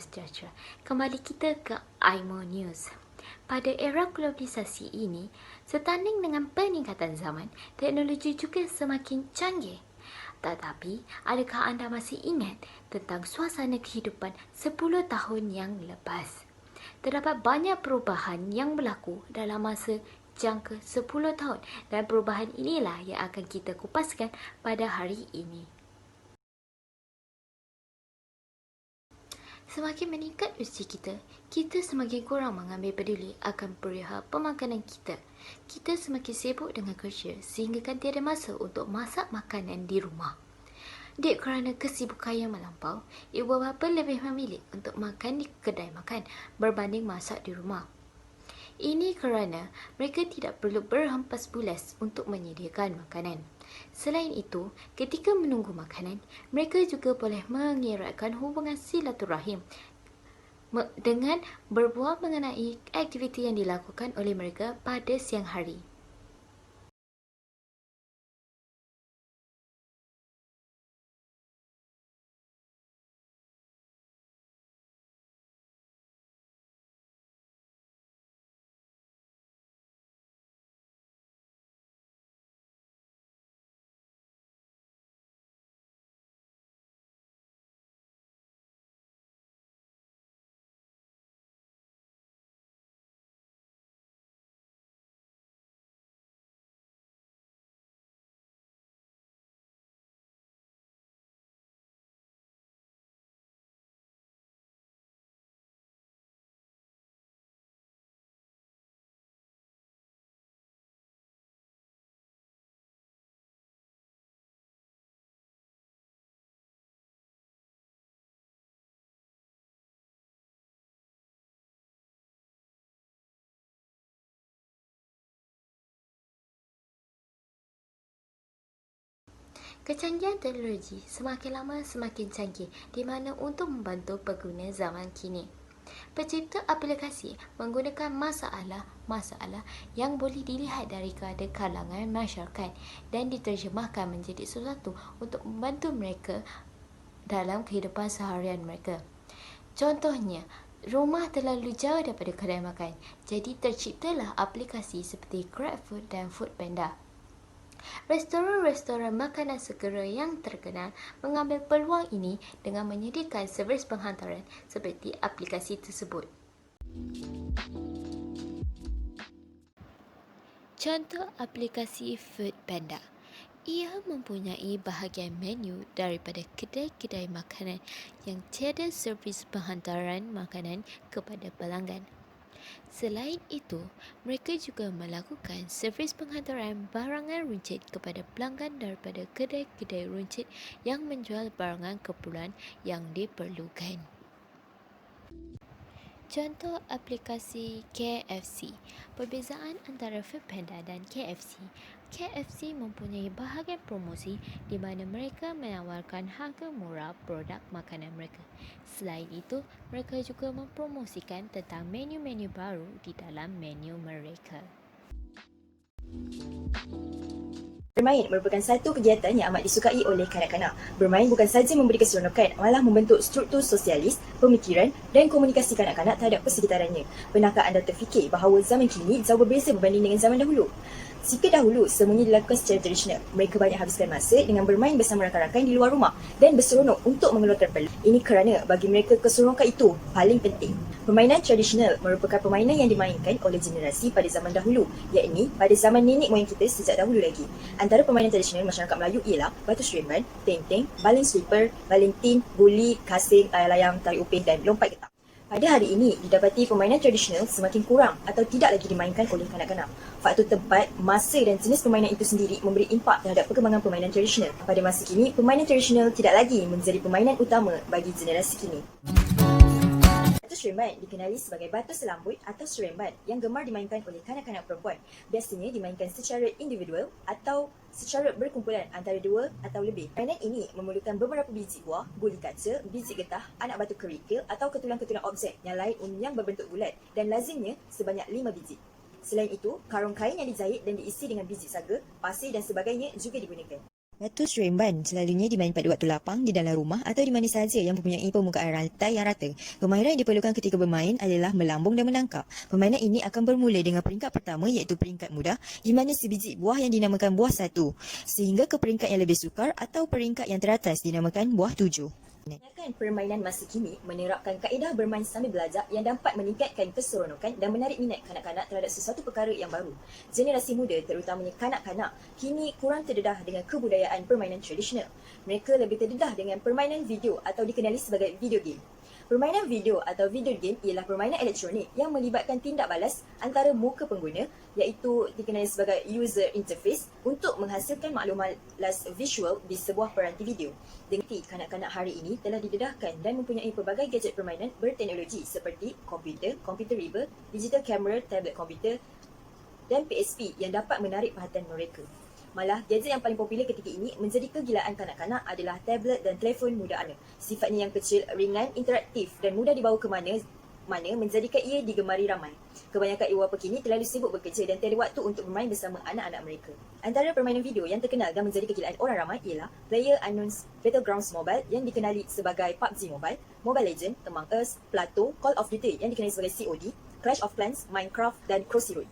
sejahtera. Kembali kita ke Aimo News. Pada era globalisasi ini, setanding dengan peningkatan zaman, teknologi juga semakin canggih. Tetapi, adakah anda masih ingat tentang suasana kehidupan 10 tahun yang lepas? Terdapat banyak perubahan yang berlaku dalam masa jangka 10 tahun dan perubahan inilah yang akan kita kupaskan pada hari ini. Semakin meningkat usia kita semakin kurang mengambil peduli akan perihal pemakanan kita. Kita semakin sibuk dengan kerja sehingga kan tiada masa untuk masak makanan di rumah. Dek kerana kesibukan yang melampau, ibu bapa lebih memilih untuk makan di kedai makan berbanding masak di rumah. Ini kerana mereka tidak perlu berhempas bulas untuk menyediakan makanan. Selain itu, ketika menunggu makanan, mereka juga boleh mengeratkan hubungan silaturahim dengan berbual mengenai aktiviti yang dilakukan oleh mereka pada siang hari. Kecanggihan teknologi semakin lama semakin canggih di mana untuk membantu pengguna zaman kini. Pencipta aplikasi menggunakan masalah yang boleh dilihat daripada kalangan masyarakat dan diterjemahkan menjadi sesuatu untuk membantu mereka dalam kehidupan seharian mereka. Contohnya, rumah terlalu jauh daripada kedai makan, jadi terciptalah aplikasi seperti GrabFood dan Foodpanda. Restoran-restoran makanan segera yang terkenal mengambil peluang ini dengan menyediakan servis penghantaran seperti aplikasi tersebut. Contoh aplikasi Foodpanda. Ia mempunyai bahagian menu daripada kedai-kedai makanan yang tiada servis penghantaran makanan kepada pelanggan. Selain itu, mereka juga melakukan servis penghantaran barangan runcit kepada pelanggan daripada kedai-kedai runcit yang menjual barangan keperluan yang diperlukan. Contoh aplikasi KFC. Perbezaan antara Foodpanda dan KFC. KFC mempunyai bahagian promosi di mana mereka menawarkan harga murah produk makanan mereka. Selain itu, mereka juga mempromosikan tentang menu-menu baru di dalam menu mereka. Bermain merupakan satu kegiatan yang amat disukai oleh kanak-kanak. Bermain bukan sahaja memberi keseronokan, malah membentuk struktur sosialis, pemikiran dan komunikasi kanak-kanak terhadap persekitarannya. Pernahkah anda terfikir bahawa zaman kini jauh berbeza berbanding dengan zaman dahulu? Jika dahulu semuanya dilakukan secara tradisional, mereka banyak habiskan masa dengan bermain bersama rakan-rakan di luar rumah dan berseronok untuk mengeluarkan peluang. Ini kerana bagi mereka keseronokan itu paling penting. Permainan tradisional merupakan permainan yang dimainkan oleh generasi pada zaman dahulu, iaitu pada zaman nenek moyang kita sejak dahulu lagi. Antara permainan tradisional masyarakat Melayu ialah batu seremban, teng-teng, baling slipper, baling tin, guli, kasing, layang-layang, tarik upin dan lompat getah. Pada hari ini, didapati permainan tradisional semakin kurang atau tidak lagi dimainkan oleh kanak-kanak. Faktor tempat, masa dan jenis permainan itu sendiri memberi impak terhadap perkembangan permainan tradisional. Pada masa kini, permainan tradisional tidak lagi menjadi permainan utama bagi generasi kini. Batu seremban dikenali sebagai batu selambut atau seremban yang gemar dimainkan oleh kanak-kanak perempuan. Biasanya dimainkan secara individual atau secara berkumpulan antara dua atau lebih. Permainan ini memerlukan beberapa biji buah, guli kaca, biji getah, anak batu kerikil atau ketulang-ketulang objek yang lain yang berbentuk bulat dan lazimnya sebanyak 5 biji. Selain itu, karung kain yang dijahit dan diisi dengan biji saga, pasir dan sebagainya juga digunakan. Batu seremban selalunya dimain pada waktu lapang di dalam rumah atau di mana sahaja yang mempunyai permukaan rantai yang rata. Kemahiran yang diperlukan ketika bermain adalah melambung dan menangkap. Permainan ini akan bermula dengan peringkat pertama iaitu peringkat mudah di mana sebiji buah yang dinamakan buah 1 sehingga ke peringkat yang lebih sukar atau peringkat yang teratas dinamakan buah 7. Kebanyakan permainan masa kini menerapkan kaedah bermain sambil belajar yang dapat meningkatkan keseronokan dan menarik minat kanak-kanak terhadap sesuatu perkara yang baru. Generasi muda, terutamanya kanak-kanak, kini kurang terdedah dengan kebudayaan permainan tradisional. Mereka lebih terdedah dengan permainan video atau dikenali sebagai video game. Permainan video atau video game ialah permainan elektronik yang melibatkan tindak balas antara muka pengguna iaitu dikenali sebagai user interface untuk menghasilkan maklumat visual di sebuah peranti video. Dengan kanak-kanak hari ini telah didedahkan dan mempunyai pelbagai gadget permainan berteknologi seperti komputer, komputer riba, digital camera, tablet komputer dan PSP yang dapat menarik perhatian mereka. Malah, gadget yang paling popular ketika ini menjadi kegilaan kanak-kanak adalah tablet dan telefon muda ana. Sifatnya yang kecil, ringan, interaktif dan mudah dibawa ke mana menjadikan ia digemari ramai. Kebanyakan ibu bapa kini terlalu sibuk bekerja dan tiada waktu untuk bermain bersama anak-anak mereka. Antara permainan video yang terkenal dan menjadi kegilaan orang ramai ialah PlayerUnknown's Battlegrounds Mobile yang dikenali sebagai PUBG Mobile, Mobile Legends, Among Us, Plato, Call of Duty yang dikenali sebagai COD, Clash of Clans, Minecraft dan Crossy Road.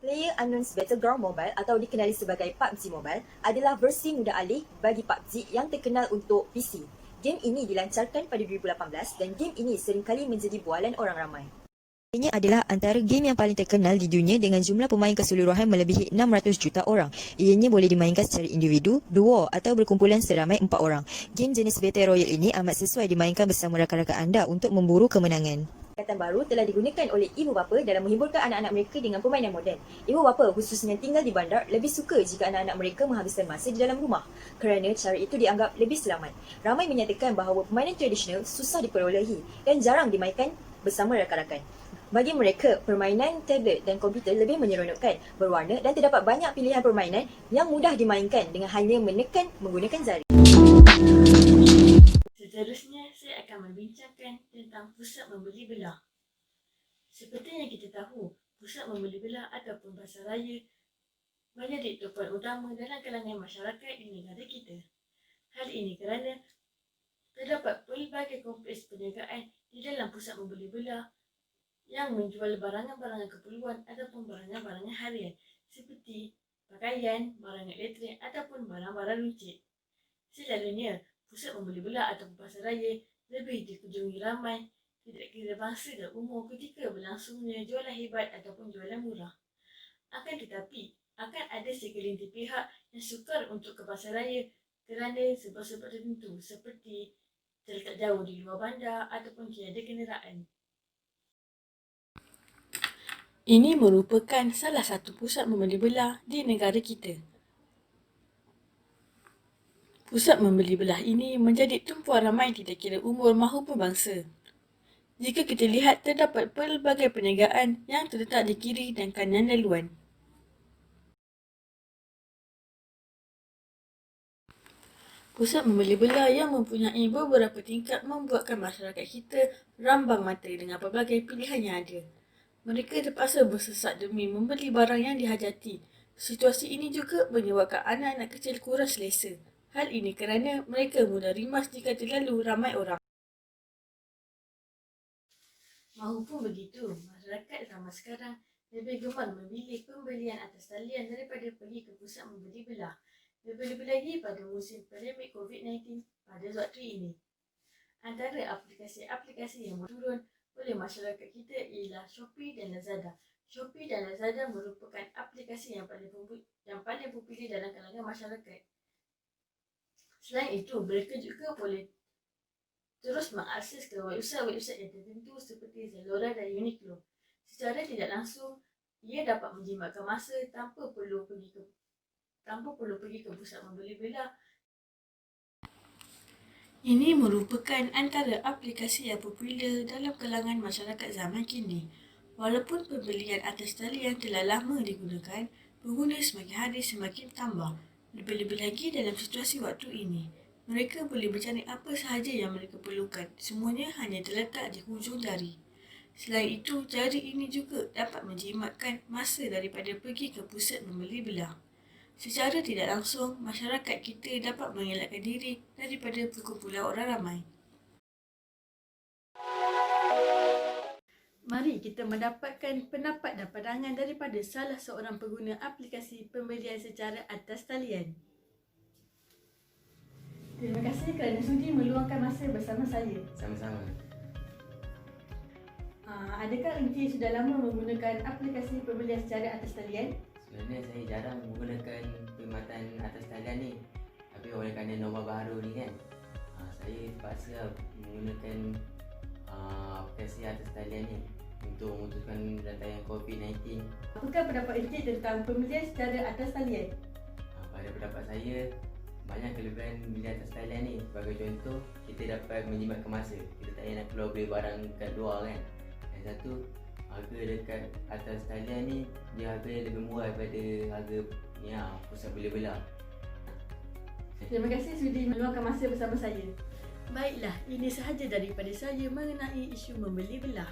PlayerUnknown's Battleground Mobile atau dikenali sebagai PUBG Mobile adalah versi mudah alih bagi PUBG yang terkenal untuk PC. Game ini dilancarkan pada 2018 dan game ini seringkali menjadi bualan orang ramai. Ini adalah antara game yang paling terkenal di dunia dengan jumlah pemain keseluruhan melebihi 600 juta orang. Ianya boleh dimainkan secara individu, duo atau berkumpulan seramai 4 orang. Game jenis Battle Royale ini amat sesuai dimainkan bersama rakan-rakan anda untuk memburu kemenangan. Pendekatan baru telah digunakan oleh ibu bapa dalam menghiburkan anak-anak mereka dengan permainan moden. Ibu bapa khususnya tinggal di bandar lebih suka jika anak-anak mereka menghabiskan masa di dalam rumah kerana cara itu dianggap lebih selamat. Ramai menyatakan bahawa permainan tradisional susah diperolehi dan jarang dimainkan bersama rakan-rakan. Bagi mereka, permainan tablet dan komputer lebih menyeronokkan, berwarna dan terdapat banyak pilihan permainan yang mudah dimainkan dengan hanya menekan menggunakan jari. Seterusnya, saya akan membincangkan tentang pusat membeli belah. Seperti yang kita tahu, pusat membeli belah ataupun pasaraya menjadi tumpuan utama dalam kalangan masyarakat di negara kita. Hal ini kerana terdapat pelbagai kompleks perniagaan di dalam pusat membeli belah yang menjual barangan-barangan keperluan ataupun barangan-barangan harian seperti pakaian, barang elektrik ataupun barang-barang runcit. Selalunya, pusat membeli belah atau pasaraya lebih dikunjungi ramai, tidak kira bangsa dan umur ketika berlangsungnya jualan hebat ataupun jualan murah. Akan tetapi, akan ada segelintir pihak yang sukar untuk ke pasaraya kerana sebab-sebab tertentu seperti terletak jauh di luar bandar ataupun tiada kenderaan. Ini merupakan salah satu pusat membeli belah di negara kita. Pusat membeli belah ini menjadi tumpuan ramai tidak kira umur maupun bangsa. Jika kita lihat, terdapat pelbagai perniagaan yang terletak di kiri dan kanan laluan. Pusat membeli belah yang mempunyai beberapa tingkat membuatkan masyarakat kita rambang mata dengan pelbagai pilihan yang ada. Mereka terpaksa bersesak demi membeli barang yang dihajati. Situasi ini juga menyebabkan anak-anak kecil kurang selesa. Hal ini kerana mereka mudah rimas jika terlalu ramai orang. Mahupun begitu, masyarakat zaman sekarang lebih gemar memilih pembelian atas talian daripada pergi ke pusat membeli belah. Lebih-lebih lagi pada musim pandemik COVID-19 pada waktu ini. Antara aplikasi-aplikasi yang turun oleh masyarakat kita ialah Shopee dan Lazada. Shopee dan Lazada merupakan aplikasi yang paling popular dalam kalangan masyarakat. Selain itu, mereka juga boleh terus mengakses ke website-website yang tertentu seperti Zalora dan Uniqlo. Secara tidak langsung, ia dapat menjimatkan masa tanpa perlu pergi ke pusat membeli belah. Ini merupakan antara aplikasi yang popular dalam kalangan masyarakat zaman kini. Walaupun pembelian atas talian telah lama digunakan, pengguna semakin hari semakin tambah. Lebih-lebih lagi dalam situasi waktu ini. Mereka boleh mencari apa sahaja yang mereka perlukan. Semuanya hanya terletak di hujung jari. Selain itu, jari ini juga dapat menjimatkan masa daripada pergi ke pusat membeli belah. Secara tidak langsung, masyarakat kita dapat mengelakkan diri daripada perkumpulan orang ramai. Mari kita mendapatkan pendapat dan pandangan daripada salah seorang pengguna aplikasi pembelian secara atas talian. Terima kasih kerana sudi meluangkan masa bersama saya. Sama-sama. Adakah Encik sudah lama menggunakan aplikasi pembelian secara atas talian? Sebenarnya saya jarang menggunakan perkhidmatan atas talian ni. Tapi oleh kerana norma baru ni kan, saya terpaksa menggunakan aplikasi atas talian ni untuk memutuskan rantaian COVID-19. Apakah pendapat Encik tentang pembelian secara atas talian? Pada pendapat saya, banyak kelebihan beli atas talian ni. Sebagai contoh, kita dapat menjimatkan masa. Kita tak payah nak keluar beli barang kat luar kan. Yang satu, harga dekat atas talian ni dia harga lebih murah daripada harga ni pusat beli-belah. Terima kasih sudi meluangkan masa bersama saya. Baiklah, ini sahaja daripada saya mengenai isu membeli belah.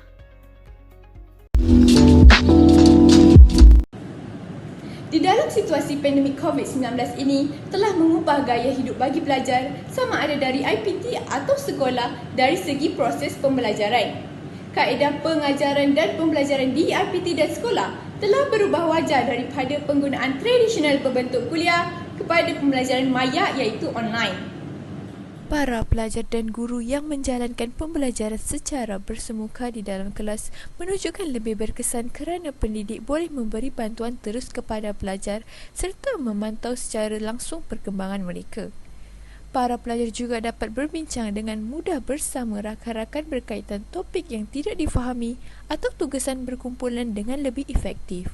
Di dalam situasi pandemik COVID-19 ini telah mengubah gaya hidup bagi pelajar sama ada dari IPT atau sekolah dari segi proses pembelajaran. Kaedah pengajaran dan pembelajaran di IPT dan sekolah telah berubah wajah daripada penggunaan tradisional berbentuk kuliah kepada pembelajaran maya iaitu online. Para pelajar dan guru yang menjalankan pembelajaran secara bersemuka di dalam kelas menunjukkan lebih berkesan kerana pendidik boleh memberi bantuan terus kepada pelajar serta memantau secara langsung perkembangan mereka. Para pelajar juga dapat berbincang dengan mudah bersama rakan-rakan berkaitan topik yang tidak difahami atau tugasan berkumpulan dengan lebih efektif.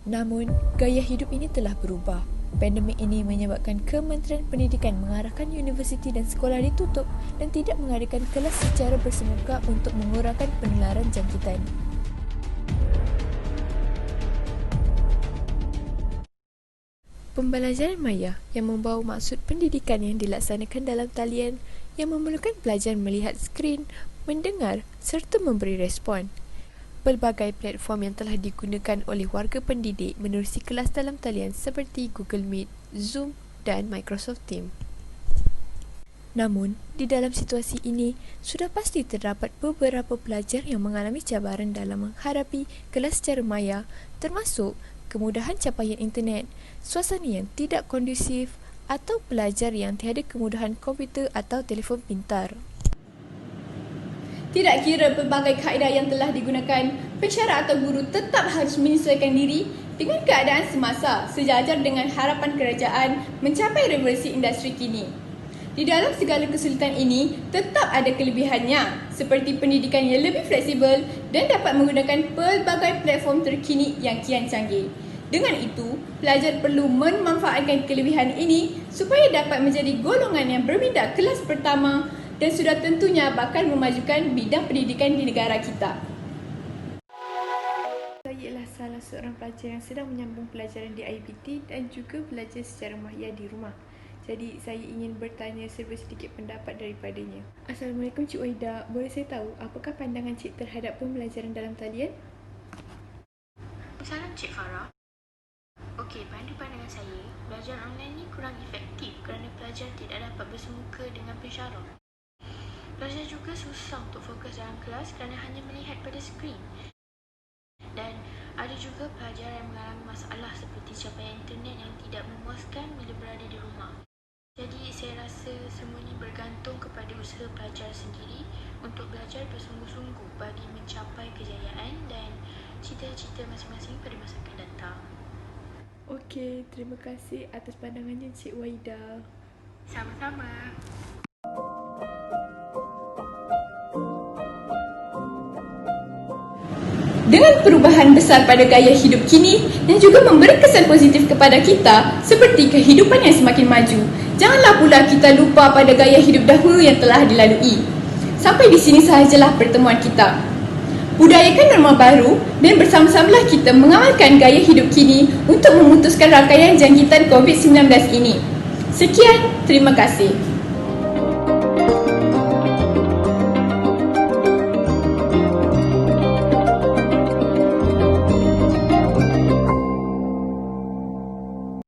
Namun, gaya hidup ini telah berubah. Pandemik ini menyebabkan Kementerian Pendidikan mengarahkan universiti dan sekolah ditutup dan tidak mengadakan kelas secara bersemuka untuk mengurangkan penularan jangkitan. Pembelajaran maya yang membawa maksud pendidikan yang dilaksanakan dalam talian yang memerlukan pelajar melihat skrin, mendengar serta memberi respon. Pelbagai platform yang telah digunakan oleh warga pendidik menerusi kelas dalam talian seperti Google Meet, Zoom dan Microsoft Teams. Namun, di dalam situasi ini, sudah pasti terdapat beberapa pelajar yang mengalami cabaran dalam menghadapi kelas secara maya, termasuk kemudahan capaian internet, suasana yang tidak kondusif atau pelajar yang tiada kemudahan komputer atau telefon pintar. Tidak kira pelbagai kaedah yang telah digunakan, pensyarah atau guru tetap harus menyesuaikan diri dengan keadaan semasa sejajar dengan harapan kerajaan mencapai revolusi industri kini. Di dalam segala kesulitan ini, tetap ada kelebihannya seperti pendidikan yang lebih fleksibel dan dapat menggunakan pelbagai platform terkini yang kian canggih. Dengan itu, pelajar perlu memanfaatkan kelebihan ini supaya dapat menjadi golongan yang berminda kelas pertama dan sudah tentunya bakal memajukan bidang pendidikan di negara kita. Saya ialah salah seorang pelajar yang sedang menyambung pelajaran di IPT dan juga belajar secara maya di rumah. Jadi saya ingin bertanya serba sedikit pendapat daripadanya. Assalamualaikum Cik Wahida, boleh saya tahu apakah pandangan Cik terhadap pembelajaran dalam talian? Salam Cik Farah. Okey, pada pandangan saya, belajar online ni kurang efektif kerana pelajar tidak dapat bersemuka dengan pensyarah. Pelajar juga susah untuk fokus dalam kelas kerana hanya melihat pada skrin. Dan ada juga pelajar yang mengalami masalah seperti capaian internet yang tidak memuaskan bila berada di rumah. Jadi saya rasa semua ini bergantung kepada usaha pelajar sendiri untuk belajar bersungguh-sungguh bagi mencapai kejayaan dan cita-cita masing-masing pada masa akan datang. Okey, terima kasih atas pandangannya Cik Wahida. Sama-sama. Dengan perubahan besar pada gaya hidup kini yang juga memberi kesan positif kepada kita seperti kehidupan yang semakin maju, janganlah pula kita lupa pada gaya hidup dahulu yang telah dilalui. Sampai di sini sahajalah pertemuan kita. Budayakan norma baru dan bersama-samalah kita mengamalkan gaya hidup kini untuk memutuskan rangkaian jangkitan COVID-19 ini. Sekian, terima kasih.